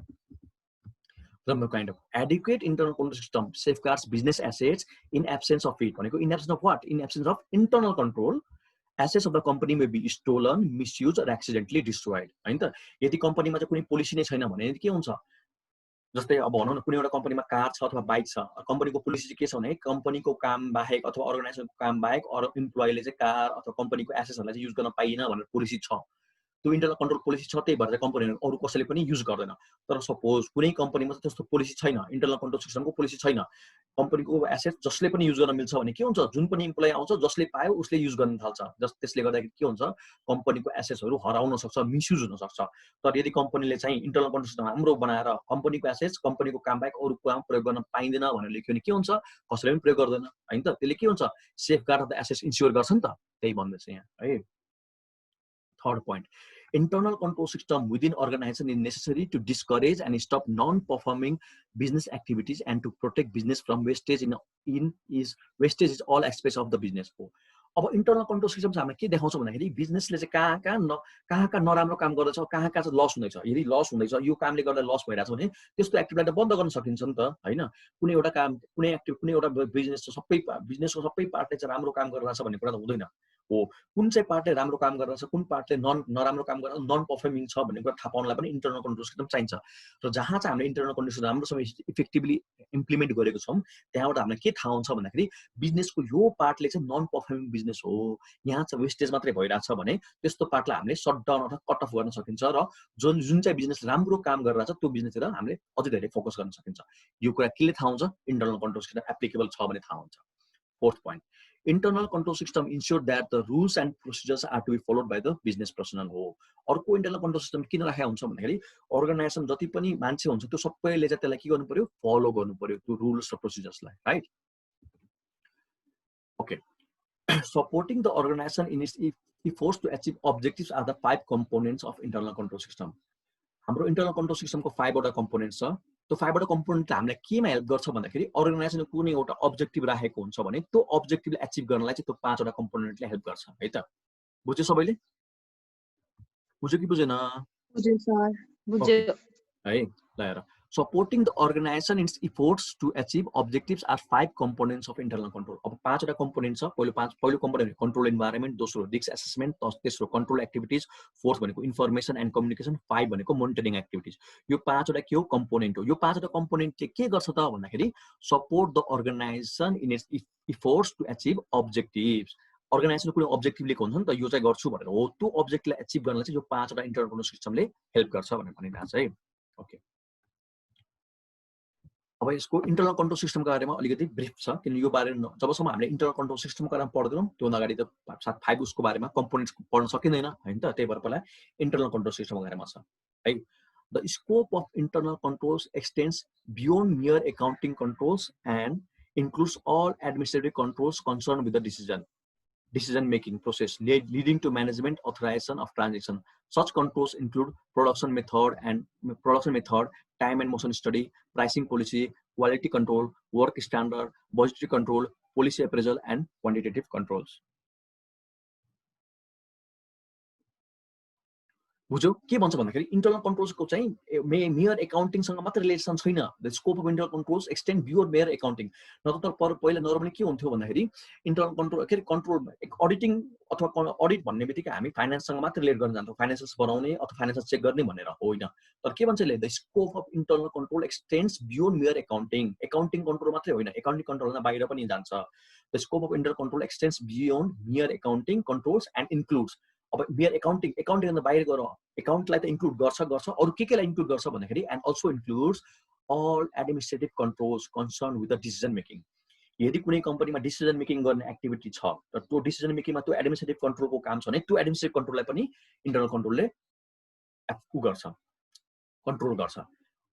the kind of adequate internal control system safeguards business assets in absence of it भनेको in absence of what? In absence of internal control assets of the company may be stolen misused or accidentally destroyed हैन त। यदि कम्पनीमा चाहिँ कुनै policy नै छैन भने के हुन्छ जस्तै अब भनौँ न कुनै एउटा कम्पनीमा कार छ अथवा बाइक छ, कम्पनीको पोलिसी चाहिँ के छ भने कम्पनीको काम बाहेक अथवा अर्गनाइजेसनको काम बाहेक अरू इम्प्लोइले चाहिँ कार अथवा कम्पनीको एसेट्सहरूलाई चाहिँ युज गर्न पाइएन भनेर पोलिसी छ। त्यो इन्टरनल कन्ट्रोल पोलिसी छ, त्यही भएर चाहिँ कम्पनीहरू अरू कसैले पनि युज गर्दैन। तर सपोज कुनै कम्पनीमा चाहिँ त्यस्तो पोलिसी छैन, इन्टरनल कन्ट्रोल सिस्टमको पोलिसी छैन, कम्पनीको एसेट जसले पनि युज गर्न मिल्छ भने के हुन्छ जुन पनि इम्प्लोइ आउँछ जसले पायो उसले युज गर्न थाल्छ। त्यसले गर्दाखेरि के हुन्छ कम्पनीको एसेट्सहरू हराउन सक्छ, मिसयुज हुन सक्छ। तर यदि कम्पनीले चाहिँ इन्टरनल कन्ट्रोल सिस्टम राम्रो बनाएर कम्पनीको एसेट्स कम्पनीको काम बाहेक अरू काम प्रयोग गर्न पाइँदैन भनेर लेख्यो भने के हुन्छ कसैले पनि प्रयोग गर्दैन हैन त। त्यसले के हुन्छ safeguard of the assets ensure गर्छ नि त, त्यही भन्दैछ यहाँ है। Third point internal control system within organization is necessary to discourage and stop non-performing business activities and to protect business from wastage wastage is all aspects of the business हो। अब internal control system चाहिँ हामीले के देखाउँछ भन्दाखेरि बिजनेसले चाहिँ कहाँ नराम्रो काम गर्दैछ, कहाँ चाहिँ लस हुँदैछ। यदि लस हुँदैछ यो कामले गर्दा लस भइरहेछ भने त्यस्तो एक्टिभिटीलाई बन्द गर्न सकिन्छ नि त हैन। कुनै एउटा काम कुनै एउटा बिजनेसको सबै पार्टले चाहिँ राम्रो काम गरिरहेछ भन्ने कुरा त हुँदैन हो। कुन चाहिँ पार्टले राम्रो काम गरिरहेछ कुन पार्टले नराम्रो काम गरेर नन पर्फर्मिङ छ भन्ने कुरा थाहा पाउनलाई पनि इन्टरनल कन्ट्रोल सिस्टम चाहिन्छ। र जहाँ चाहिँ हामीले इन्टरनल कन्ट्रोल सिस्टम राम्रोसँग इफेक्टिभली इम्प्लिमेन्ट गरेको छौँ त्यहाँबाट हामीलाई के थाहा हुन्छ भन्दाखेरि बिजनेसको यो पार्टले चाहिँ नन पर्फर्मिङ बिजनेस हो, यहाँ चाहिँ वेस्टेज मात्रै भइरहेछ भने त्यस्तो पार्टलाई हामीले सट डाउन अथवा कट अफ गर्न सकिन्छ र जुन चाहिँ बिजनेस राम्रो काम गरिरहेछ त्यो बिजनेसतिर हामीले अझै धेरै फोकस गर्न सकिन्छ। यो कुरा केले थाहा हुन्छ इन्टरनल कन्ट्रोल सिस्टम एप्लिकेबल छ भने थाहा हुन्छ। Fourth point internal control system ensure that the rules and procedures are to be followed by the business personnel हो। अर्को इन्टरनल कन्ट्रोल सिस्टम किन राखेको हुन्छ भन्दाखेरि अर्गनाइजेसन जति पनि मान्छे हुन्छ त्यो सबैले चाहिँ त्यसलाई के गर्नु पर्यो फलो गर्नु पर्यो त्यो रुल्स र प्रोसिजर्सलाई right. Okay supporting the organization in its efforts to achieve objectives are the 5 components of internal control system। हाम्रो इन्टरनल कन्ट्रोल सिस्टमको 5 वटा कम्पोनेन्ट्स छ। त्यो 5 वटा कम्पोनेन्टले हामीलाई केमा हेल्प गर्छ भन्दाखेरि अर्गनाइजेसनले कुनै एउटा अब्जेक्टिभ राखेको हुन्छ भने त्यो अब्जेक्टिभले एचिभ गर्नलाई चाहिँ त्यो 5 वटा कम्पोनेन्टले हेल्प गर्छ है त। बुझ्यो सबैले? बुझ्यो कि बुझेन? बुझ्यो सर, बुझ्यो है। ल हेर supporting the organization in its efforts to achieve objectives are 5 components of internal control। अब 5 वटा कम्पोनेन्ट छ। पहिलो कम्पोनेन्ट कन्ट्रोल इन्भाइरोमेन्ट, दोस्रो रिस्क एसेसमेन्ट, तेस्रो कन्ट्रोल एक्टिभिटिज, फोर्थ भनेको इन्फर्मेसन एन्ड कम्युनिकेसन, 5 भनेको मोनिटरिङ एक्टिभिटिज। यो 5 वटा के हो कम्पोनेन्ट हो। यो 5 वटा कम्पोनेन्टले के गर्छ त भन्दाखेरि support the organisation in its efforts to achieve objectives. Organisation कुनै अब्जेक्टिभ लिएको हुन्छ नि त यो चाहिँ गर्छु भनेर हो, त्यो अब्जेक्टिभलाई एचिभ गर्नलाई चाहिँ यो 5 वटा इन्टरनल कन्ट्रोल सिस्टमले हेल्प गर्छ भनेर भनिरहेको छ है। ओके अब यसको इन्टरनल कन्ट्रोल सिस्टमको बारेमा अलिकति ब्रिफ छ किन यो बारेमा जबसम्म हामीले इन्टरनल कन्ट्रोल सिस्टमको बारेमा पढ्दैनौँ त्यो अगाडि त 5 उसको बारेमा कम्पोनेन्ट्स पढ्न सकिँदैन हैन त। त्यही भएर पहिला इन्टरनल कन्ट्रोल सिस्टमको बारेमा छ है। The scope of internal controls extends beyond mere accounting controls and includes all administrative controls concerned with the decision decision making process leading to management authorization of transaction. Such controls include production method, time and motion study, pricing policy, quality control, work standard, budgetary control, policy appraisal, and quantitative controls. बुझ्यौ के भन्छ भन्दाखेरि internal कन्ट्रोल्सको चाहिँ mayor एकाउन्टिङसँग मात्र relation छैन. The scope of internal controls extend beyond mere accounting. नत्र पहिला normally के हुन्थ्यो भन्दाखेरि इन्टरनल कन्ट्रोल के कन्ट्रोल अडिटिङ अथवा अडिट भन्ने बित्तिकै हामी फाइनान्ससँग मात्र रिलेट गर्न जान्छौँ, फाइनान्सियल्स बनाउने अथवा फाइनान्सियल चेक गर्ने भनेर होइन. तर के भन्छ यसले the scope of internal control extends beyond mere accounting. Accounting control मात्रै होइन, एकाउन्टिङ कन्ट्रोलमा बाहिर पनि जान्छ. The scope of internal control extends beyond mere accounting controls and includes. अब मेयर एकाउन्टिङ बाहिर गएर एकाउन्टलाई त इन्क्लुड गर्छ अरू केलाई इन्क्लुड गर्छ भन्दाखेरि and also includes all administrative controls concern with the decision making. यदि कुनै कम्पनीमा डिसिजन मेकिङ गर्ने एक्टिभिटी छ र त्यो डिसिजन मेकिङमा त्यो एडमिनिस्ट्रेटिभ कन्ट्रोलको काम छ भने त्यो एडमिनिस्ट्रेटिभ कन्ट्रोललाई पनि इन्टरनल कन्ट्रोलले कन्ट्रोल गर्छ.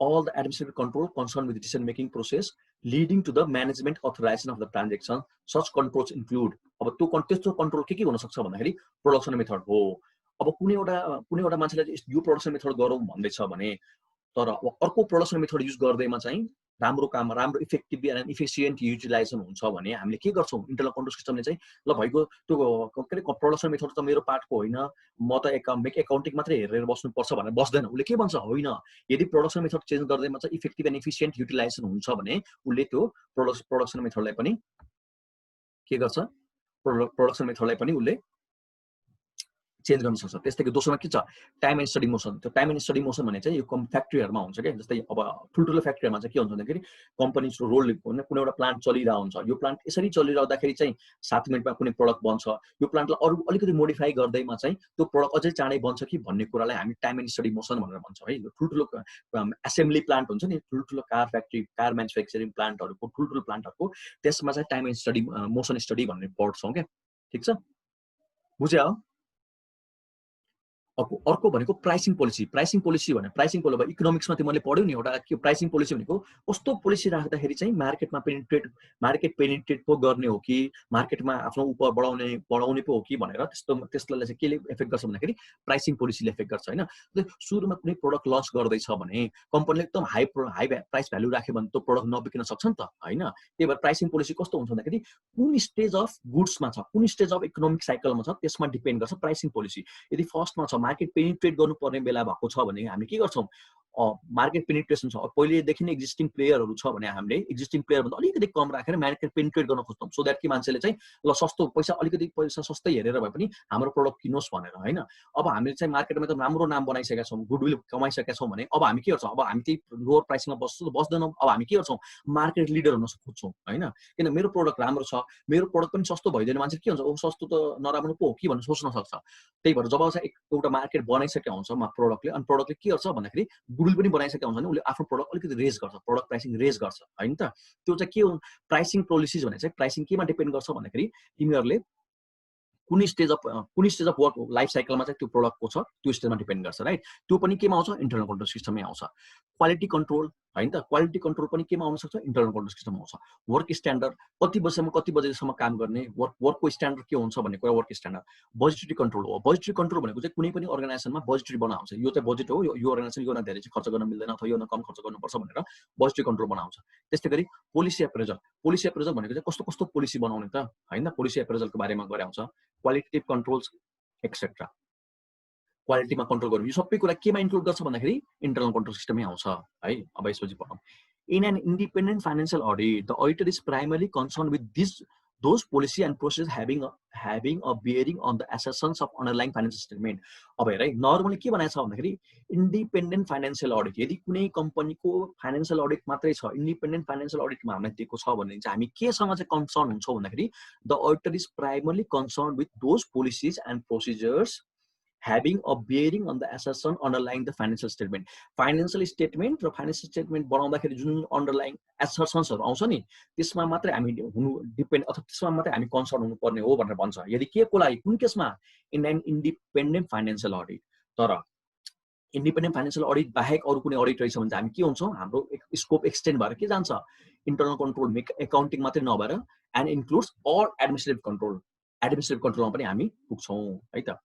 All the administrative control concerned with the decision-making process leading to the management authorization of the transaction. Such controls include. अब त्यो कन्ट्रोल के हुन सक्छ भन्दाखेरि प्रोडक्सन मेथड हो. अब कुनै एउटा मान्छेले यो प्रोडक्सन मेथड गरौँ भन्दैछ भने तर अर्को प्रोडक्सन मेथड युज गर्दैमा चाहिँ राम्रो काम राम्रो इफेक्टिभ एन्ड इफिसिएन्ट युटिलाइजेसन हुन्छ भने हामीले के गर्छौँ इन्टरनल कन्ट्रोल सिस्टमले चाहिँ ल भएको त्यो के अरे प्रोडक्सन मेथड त मेरो पार्टको होइन, म त एकाउन्टिङ मात्रै हेरेर बस्नुपर्छ भनेर बस्दैन. उसले के भन्छ होइन, यदि प्रोडक्सन मेथड चेन्ज गर्दैमा चाहिँ इफेक्टिभ एन्ड इफिसिएन्ट युटिलाइजेसन हुन्छ भने उसले त्यो प्रोडक्सन मेथडलाई पनि के गर्छ, प्रोडक्सन मेथडलाई पनि उसले चेन्ज गर्न सक्छ. त्यस्तै दोस्रोमा के छ टाइम एन्ड स्टडी मोसन. त्यो टाइम एन्ड स्टडी मोसन भने चाहिँ यो फ्याक्ट्रीहरुमा हुन्छ के. जस्तै अब ठुल्ठुलो फ्याक्ट्रीहरुमा चाहिँ के हुन्छ भन्दाखेरि कम्पनीको रोल कुनै एउटा प्लान्ट चलिरहेको हुन्छ. यो प्लान्ट यसरी चलिरहँदाखेरि चाहिँ 7 मिनेटमा कुनै प्रोडक्ट बन्छ. यो प्लान्टलाई अरु अलिकति मोडिफाई गर्दैमा चाहिँ त्यो प्रोडक्ट अझै चाँडै बन्छ कि भन्ने कुरालाई हामी टाइम एन्ड स्टडी मोसन भनेर भन्छौँ है. यो ठुल्ठुलो एसेम्बली प्लान्ट हुन्छ नि, ठुल्ठुलो कार फ्याक्ट्री, कार म्यानुफ्याक्चरिङ प्लान्टहरुको ठुल्ठुलो प्लान्टहरुको त्यसमा चाहिँ time and study motion study भन्ने पढ्छौँ के. ठीक छ, बुझ्यौ? अर्को भनेको प्राइसिङ पोलिसी. प्राइसिङ पोलिसी भने प्राइसिङ पोलिसी अब इकोनोमिक्समा त्यो मैले पढ्यो नि एउटा के प्राइसिङ पोलिसी भनेको कस्तो पोलिसी राख्दाखेरि चाहिँ मार्केट पेनिट्रेट पो गर्ने हो कि मार्केटमा आफ्नो उप बढाउने पो हो कि भनेर त्यसलाई चाहिँ केले इफेक्ट गर्छ भन्दाखेरि प्राइसिङ पोलिसीले इफेक्ट गर्छ हैन. सुरुमा कुनै प्रोडक्ट लन्च गर्दैछ भने कम्पनीले एकदम हाई प्राइस भ्यालु राख्यो भने त्यो प्रोडक्ट नबिक्न सक्छ नि त हैन. त्यही भएर प्राइसिङ पोलिसी कस्तो हुन्छ भन्दाखेरि कुन स्टेज अफ गुड्समा छ, कुन स्टेज अफ इकोनोमिक साइकलमा छ त्यसमा डिपेन्ड गर्छ प्राइसिङ पोलिसी. यदि फर्स्टमा छ मार्केट पेनिट्रेट गर्नुपर्ने बेला भएको छ भने हामी के गर्छौँ, मार्केट पेनिट्रेसन छ पहिलेदेखि नै एक्जिस्टिङ प्लेयरहरू छ भने हामीले एक्जिस्टिङ प्लेयरभन्दा अलिकति कम राखेर मार्केट पेनिट्रेट गर्न खोज्छौँ. सो द्याट कि मान्छेले चाहिँ ल सस्तो अलिकति पैसा सस्तै हेरेर भए पनि हाम्रो प्रोडक्ट किनोस् भनेर हैन. अब हामीले चाहिँ मार्केटमा त राम्रो नाम बनाइसकेका छौँ, गुडविल कमाइसकेका छौँ भने अब हामी के गर्छौँ, अब हामी त्यही लोवर प्राइसमा बस्दैनौँ. अब हामी के गर्छौँ, मार्केट लिडर हुन खोज्छौँ हैन. किन मेरो प्रोडक्ट राम्रो छ, मेरो प्रोडक्ट पनि सस्तो भइदियो भने मान्छे के हुन्छ, ओ सस्तो त नराम्रो पो हो कि भनेर सोच्न सक्छ. त्यही भएर जब चाहिँ एउटा मार्केट बनाइसकेको हुन्छ प्रोडक्टले, अनि प्रोडक्टले के गर्छ भन्दाखेरि गुडविल पनि बनाइसकेको हुन्छ भने उसले आफ्नो प्रोडक्ट अलिकति रेज गर्छ, प्रोडक्ट प्राइसिङ रेज गर्छ हैन त. त्यो चाहिँ के हो प्राइसिङ पोलिसिज भने चाहिँ प्राइसिङ केमा डिपेन्ड गर्छ भन्दाखेरि तिमीहरूले कुन स्टेज अफ वर्क लाइफ साइकलमा चाहिँ त्यो प्रोडक्टको छ त्यो स्टेजमा डिपेन्ड गर्छ राइट. त्यो पनि केमा आउँछ, इन्टरनल कन्ट्रोल सिस्टममै आउँछ. क्वालिटी कन्ट्रोल हैन त, क्वालिटी कन्ट्रोल पनि केमा आउन सक्छ, इन्टरनल कन्ट्रोल सिस्टममा आउँछ. वर्क स्ट्यान्डर्ड कति बजेसम्म काम गर्ने, वर्कको स्ट्यान्डर्ड के हुन्छ भन्ने कुरा वर्क स्ट्यान्डर्ड. बजेटरी कन्ट्रोल हो. बजेटरी कन्ट्रोल भनेको चाहिँ कुनै पनि अर्गनाइजेसनमा बजेटरी बनाउँछ, यो चाहिँ बजेट हो, यो अर्गनाइजेसन योभन्दा धेरै चाहिँ खर्च गर्न मिल्दैन अथवा योभन्दा कम खर्च गर्नुपर्छ भनेर बजेटरी कन्ट्रोल बनाउँछ. त्यस्तै गरी पोलिसी एप्रेजल. पोलिसी एप्रेजल भनेको चाहिँ कस्तो कस्तो पोलिसी बनाउने त हैन, पोलिसी एप्रेजलको बारेमा गरे आउँछ. क्वालिटेटिभ कन्ट्रोल्स एक्सेट्रा, क्वालिटीमा कन्ट्रोल गर्नु, यो सबै कुरा केमा इन्क्लुड गर्छ भन्दाखेरि इन्टरनल कन्ट्रोल सिस्टममै आउँछ है. अब यसपछि पढौँ. In an independent financial audit, the auditor is primarily concerned with those policy and processes having a bearing on the assumptions of underlying financial statement. अब हेर है, नर्मली के बनाएको छ भन्दाखेरि इन्डिपेन्डेन्ट फाइनेन्शियल अडिट. यदि कुनै कम्पनीको फाइनेन्शियल अडिट मात्रै छ, इन्डिपेन्डेन्ट फाइनेन्शियल अडिटमा हामीलाई दिएको छ भने चाहिँ हामी केसँग चाहिँ कन्सर्न हुन्छौँ भन्दाखेरि the auditor is primarily concern with those policies and procedures having a bearing on the assumption underlying the financial statement. Financial statement र financial statement बनाउँदाखेरि जुन underlying assumptionsहरु आउँछ नि त्यसमा मात्रै हामी हुनु डिपेन्ड अथवा त्यसमा मात्रै हामी कन्सर्न हुनुपर्ने हो भनेर भन्छ. यदि के को लागि, कुन केसमा, in an independent financial audit. तर इन्डिपेन्डेन्ट फाइनेन्शियल अडिट बाहेक अरू कुनै अडिट रहेछ भने हामी के हुन्छौँ, हाम्रो स्कोप एक्सटेन्ड भएर के जान्छ, इन्टरनल कन्ट्रोल एकाउन्टिङ मात्रै नभएर and includes all administrative control administrative कन्ट्रोलमा पनि हामी पुग्छौँ है त।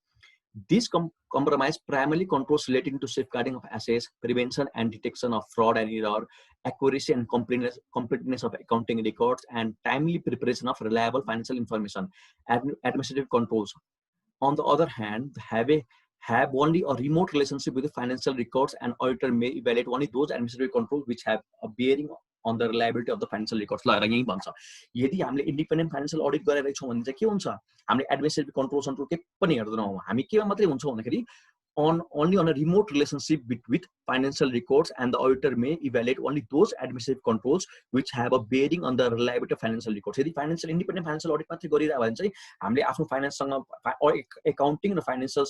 This compromise primarily controls relating to safeguarding of assets, prevention and detection of fraud and error, accuracy and completeness of accounting records, and timely preparation of reliable financial information. Administrative controls, on the other hand, have only a remote relationship with the financial records, and auditor may evaluate only those administrative controls which have a bearing on the reliability of the financial records. ल यही भन्छ, यदि हामीले independent financial audit गरिरहेछौँ भने चाहिँ के हुन्छ, हामीले एडमिनिस्ट्रेटिभ कन्ट्रोल के पनि हेर्दैनौँ, हामी केमा मात्रै हुन्छौँ भन्दाखेरि only on a remote relationship with financial records, and the auditor may evaluate only those administrative controls which have a bearing on the reliability of financial records. यदि फाइनान्शियल इन्डिपेन्डेन्ट फाइनान्शियल अडिट मात्रै गरिरह्यो भने चाहिँ हामीले आफ्नो फाइनेन्ससँग accounting र financial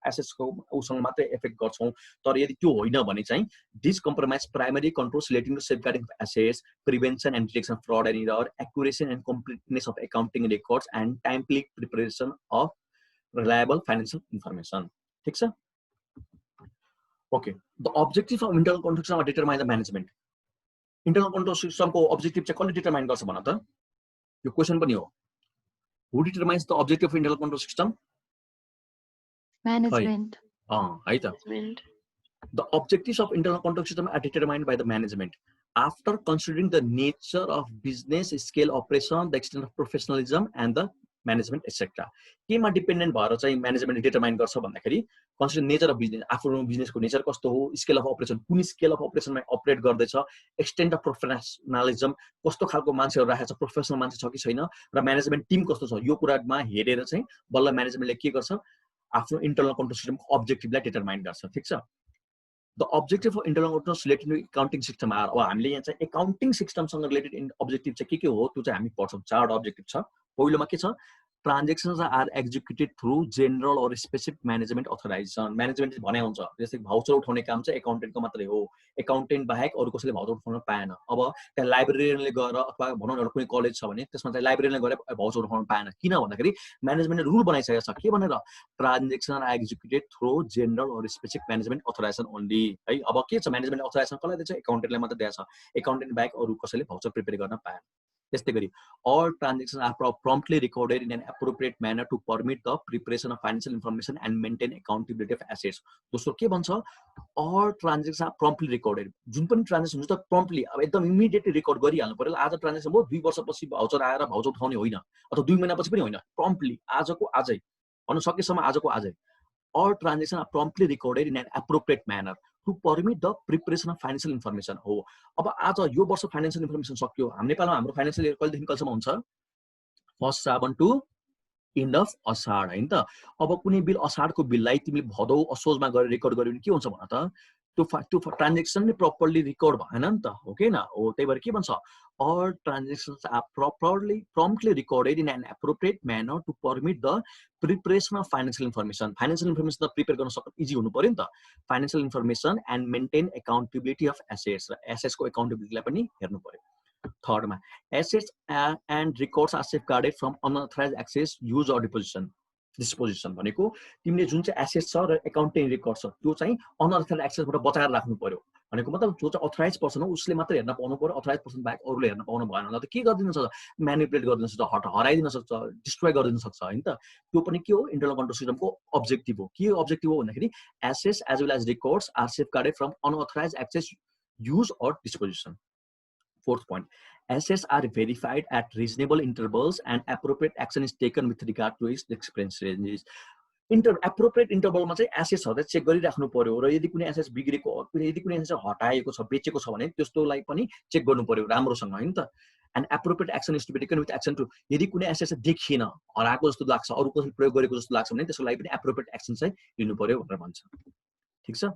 एसेट्सको उसँग मात्रै एफेक्ट गर्छौँ। तर यदि त्यो होइन भने चाहिँ this compromise primary controls relating to safeguarding assets, prevention and detection of fraud and error, accuracy and completeness of accounting records and timely preparation of reliable financial information. ठीक छ? Okay. The objective of internal control system determine the management. Internal control system को objective चाहिँ कसले determine गर्छ भन त? यो question पनि हो. Who determines the objective of internal control system? Management. है त. The objectives of internal control system are determined by the management. After considering the nature of business, scale operation, the extent of professionalism, and the management, etc. केमा dependent भएर चाहिँ म्यानेजमेन्टले determine गर्छ भन्दाखेरि consider nature of business, आफ्नो बिजनेसको nature कस्तो हो, scale of operation, कुन स्केल अफ अपरेसनमा अपरेट गर्दैछ, एक्सटेन्ट अफ प्रोफेसनलिजम, कस्तो खालको मान्छेहरू राखेको छ, प्रोफेसनल मान्छे छ कि छैन, र म्यानेजमेन्ट टिम कस्तो छ, यो कुरामा हेरेर चाहिँ बल्ल म्यानेजमेन्टले के गर्छ, आफ्नो इन्टरनल कन्ट्रोल सिस्टमको अब्जेक्टिभलाई डिटरमाइन गर्छ. ठिक छ? The objective of internal controls related to accounting system are, अब हामीले यहाँ चाहिँ एकाउन्टिङ सिस्टमसँग रिलेटेड अब्जेक्टिभ चाहिँ के हो त्यो चाहिँ हामी पढ्छौँ. 4 अब्जेक्टिभ छ. पहिलोमा के छ, transactions are executed through general or specific management authorization. म्यानेजमेन्टले भने हुन्छ जस्तै भाउचर उठाउने काम चाहिँ एकाउन्टेन्टको मात्रै हो, एकाउन्टेन्ट बाहेक अरू कसैले भाउचर उठाउन पाएन. अब त्यहाँ लाइब्रेरियनले गएर अथवा भनौँ न एउटा कुनै कलेज छ भने त्यसमा चाहिँ लाइब्रेरियनले गएर भाउचर उठाउन पाएन. किन भन्दाखेरि म्यानेजमेन्टले रुल बनाइसकेको छ के भनेर, transaction are executed through general or specific management authorization only. है, अब के छ, म्यानेजमेन्ट अथराइजेसन कसलाई दिन्छ, एकाउन्टेन्टलाई मात्रै दिएको छ, एकाउन्टेन्ट बाहेक अरू कसैले भाउचर प्रिपेयर गर्न पाएन. त्यस्तै गरी all transactions are promptly recorded in an appropriate manner to permit the preparation of financial information and maintain accountability of assets. दोस्रो के भन्छ, all transactions are promptly recorded. जुन पनि ट्रान्जेक्सन हुन्छ त promptly, अब एकदम इमिडिएटली रेकर्ड गरिहाल्नु पर्यो. आज ट्रान्जेक्सन भयो, 2 वर्षपछि भाउचर आएर भाउचर उठाउने होइन, अथवा 2 महिनापछि पनि होइन, promptly आजको आजै, भन्न सकेसम्म आजको आजै. All transactions are promptly recorded in an appropriate manner to permit the preparation of financial information. हो, अब आज यो वर्ष फाइनान्शियल इन्फर्मेसन सक्यो. हामी नेपालमा हाम्रो फाइनान्शियल इयर कहिलेदेखि कहिलेसम्म हुन्छ, 1 श्रावण टु एन्ड अफ असाढ, हैन त. अब कुनै बिल असाढको बिललाई तिमीले भदौ असोजमा गएर रेकर्ड गर्यो भने के हुन्छ भन त, त्यो ट्रान्जेक्सन नै प्रपरली रेकर्ड भएन नि त, हो कि न? हो, त्यही भएर के भन्छ, all transactions are promptly recorded in an appropriate manner to permit the preparation of financial information. Financial information त प्रिपेयर गर्न सक्नु इजी हुनु पर्यो नि त. Financial information and maintain accountability of assets. Assets को accountability लाई पनि हेर्नु पर्यो. Third मा, assets and records are safeguarded from unauthorized access, use or disposition भनेको तिमीले जुन चाहिँ एसेट्स छ र एकाउन्टिङ रेकर्ड छ त्यो चाहिँ अनअथराइज्ड एक्सेसबाट बचाएर राख्नु पर्यो. भनेको मतलब जो चाहिँ अथराइज पर्सन हो उसले मात्र हेर्न पाउनु पर्यो, अथराइज पर्सन बाहेक अरूले हेर्न पाउनु भएन भने त के गरिदिन सक्छ, म्यानिपुलेट गरिदिन सक्छ, हराइदिन सक्छ, डिस्ट्रोय गरिदिन सक्छ, हैन त. त्यो पनि के हो, इन्टरनल कन्ट्रोल सिस्टमको अब्जेक्टिभ हो. के अब्जेक्टिभ हो भन्दाखेरि assets as well as records are safeguarded from unauthorized access, use or disposition. Fourth point, assets are verified at reasonable intervals and appropriate action is taken with regard to its expense ranges. Appropriate interval मा चाहिँ एसेट्सहरु check गरिराख्नु पर्यो र यदि कुनै assets बिग्रेको, यदि कुनै एसेट्स हटाएको छ, बेचेको छ भने त्यस्तोलाई पनि चेक गर्नु पर्यो राम्रोसँग, हैन त. And appropriate action is to be taken with action to, यदि कुनै एसेट्स देखिन, हराएको जस्तो लाग्छ, अरु कसैले प्रयोग गरेको जस्तो लाग्छ भने त्यसको लागि पनि appropriate action चाहिँ लिनु पर्यो भनेर भन्छ. ठीक छ?